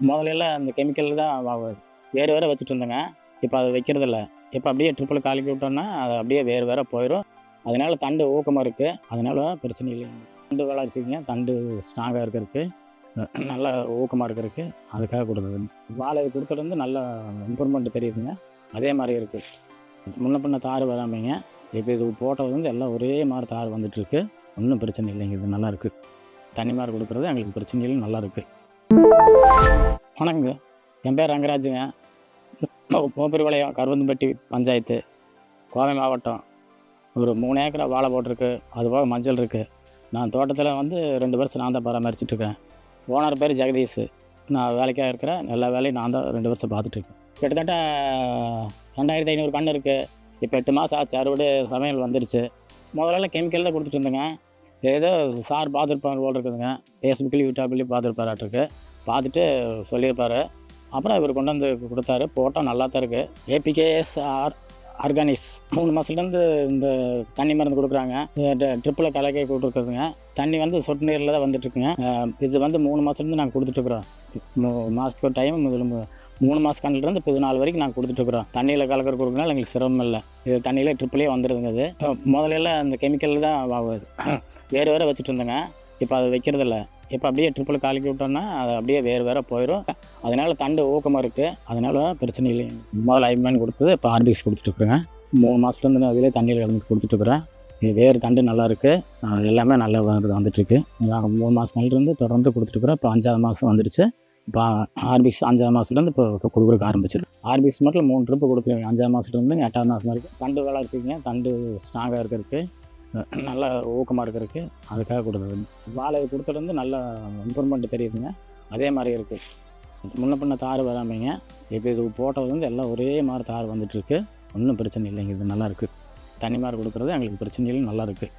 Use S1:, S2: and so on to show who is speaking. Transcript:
S1: முதல்ல அந்த கெமிக்கல் தான் வேறு வேறு வச்சுட்டு இருந்தேங்க. இப்போ அது வைக்கிறதில்ல. இப்போ அப்படியே ட்ரிப்பில் கலக்கி விட்டோம்னா அது அப்படியே வேறு வேறு போயிடும். அதனால தண்டு ஊக்கமாக இருக்குது. அதனால பிரச்சனை இல்லைங்க. தண்டு வளர்ச்சிங்க, தண்டு ஸ்ட்ராங்காக இருக்கிறதுக்கு, நல்லா ஊக்கமாக இருக்கிறதுக்கு அதுக்காக கொடுக்குறது. வாழை கொடுத்துட்டு நல்லா இம்ப்ரூவ்மெண்ட் தெரியுதுங்க. அதே மாதிரி இருக்குது. முன்ன பின்ன தார் வராமைங்க. இப்போ இது போட்டது எல்லாம் ஒரே மாதிரி தார் வந்துட்டுருக்கு. ஒன்றும் பிரச்சனை இல்லைங்க. இது நல்லா இருக்குது. தண்ணி மாதிரி கொடுக்குறது எங்களுக்கு பிரச்சனை இல்லை, நல்லா இருக்குது. வணக்கங்க, என் பேர் ரங்கராஜுங்க. போப்பரிபாளையம் கருவந்தம்பட்டி பஞ்சாயத்து, கோவை மாவட்டம். ஒரு 3 ஏக்கரா வாழை போட்டிருக்கு. அதுபோக மஞ்சள் இருக்குது. நான் தோட்டத்தில் 2 வருஷம் நான் தான் பராமரிச்சிட்ருக்கேன். ஓனர் பேர் ஜெகதீஷ். நான் வேலைக்காக இருக்கிறேன். எல்லா வேலையும் நான் தான் 2 வருஷம் பார்த்துட்ருக்கேன். கிட்டத்தட்ட 2500 கன்று இருக்குது. இப்போ 8 மாதம் ஆச்சு. அறுவடை சமையல் வந்துடுச்சு. முதல்ல கெமிக்கல் தான் கொடுத்துட்டு இருந்தேங்க. ஏதோ சார் பார்த்துருப்பாங்க போல் இருக்குதுங்க. ஃபேஸ்புக்லேயும் யூடியூப்லேயும் பார்த்துருப்பாராட்டுருக்கு. பார்த்துட்டு சொல்லியிருப்பார். அப்புறம் இவர் கொண்டு வந்து கொடுத்தாரு. போட்டால் நல்லா தான் இருக்குது. APKS ஆர்கானிக்ஸ் 3 மாதத்துலேருந்து இந்த தண்ணி மருந்து கொடுக்குறாங்க. ட்ரிப்பில் கலக்கி கொடுத்துருக்குதுங்க. தண்ணி சொட்டு நீரில் தான் வந்துட்டுருக்குங்க. இது 3 மாதத்துலேருந்து நாங்கள் கொடுத்துட்ருக்குறோம். மாதத்துக்கு ஒரு டைம் 3 மாத கண்ணிலேருந்து இப்போ 4 வரைக்கும் நாங்கள் கொடுத்துட்ருக்குறோம். தண்ணியில் கலக்கிற கொடுக்குறதுனால எங்களுக்கு சிரமம் இல்லை. இது தண்ணியில் ட்ரிப்பிலே வந்துடுதுங்க. இது முதல்ல அந்த கெமிக்கல் தான் வேறு வேறு வச்சுட்டு இருந்தேங்க. இப்போ அது வைக்கிறதில்ல. இப்போ அப்படியே ட்ரிப்பில் கலக்கி விட்டோம்னா அது அப்படியே வேறு வேறு போயிடும். அதனால தண்டு ஊக்கமாக இருக்குது. அதனால பிரச்சனை இல்லைங்க. முதல்ல ஐமேன் கொடுத்தது, இப்போ ஆர்பிஎஸ் கொடுத்துட்ருக்குறேங்க. 3 மாதத்துலேருந்து நான் அதிலே தண்ணியில் கலந்து கொடுத்துட்ருக்குறேன். வேறு தண்டு நல்லா இருக்குது. எல்லாமே நல்லா வந்துட்டுருக்கு. நாங்கள் 3 மாதம் கழிலிருந்து தொடர்ந்து கொடுத்துட்ருக்குறோம். இப்போ 5ஆவது மாதம் வந்துடுச்சு. இப்போ ஆர்பிஎஸ் 5ஆவது மாதத்துலேருந்து இப்போ கொடுக்குறக்கு ஆரம்பிச்சிருக்கு. ஆர்பிஎஸ் மட்டும் 3 ட்ரிப்பு கொடுக்குறேங்க. 5ஆவது மாதத்துலேருந்து 8ஆவது மாதம் வரைக்கும். தண்டு வளர்ச்சிங்க, தண்டு ஸ்ட்ராங்காக இருக்கிறதுக்கு, நல்லா ஊக்கமாக இருக்கிறதுக்கு அதுக்காக கொடுக்குறது. வாழை கொடுத்துட்டு நல்லா இம்ப்ரூவ்மெண்ட் தெரியுதுங்க. அதே மாதிரி இருக்குது. முன்ன பின்ன தார் வராமைங்க. இப்போ இது போட்டது எல்லாம் ஒரே மாதிரி தார் வந்துட்டுருக்கு. ஒன்றும் பிரச்சனை இல்லைங்க. இது நல்லா இருக்குது. தண்ணி மாதிரி கொடுக்குறது எங்களுக்கு பிரச்சனை இல்லை, நல்லா இருக்குது.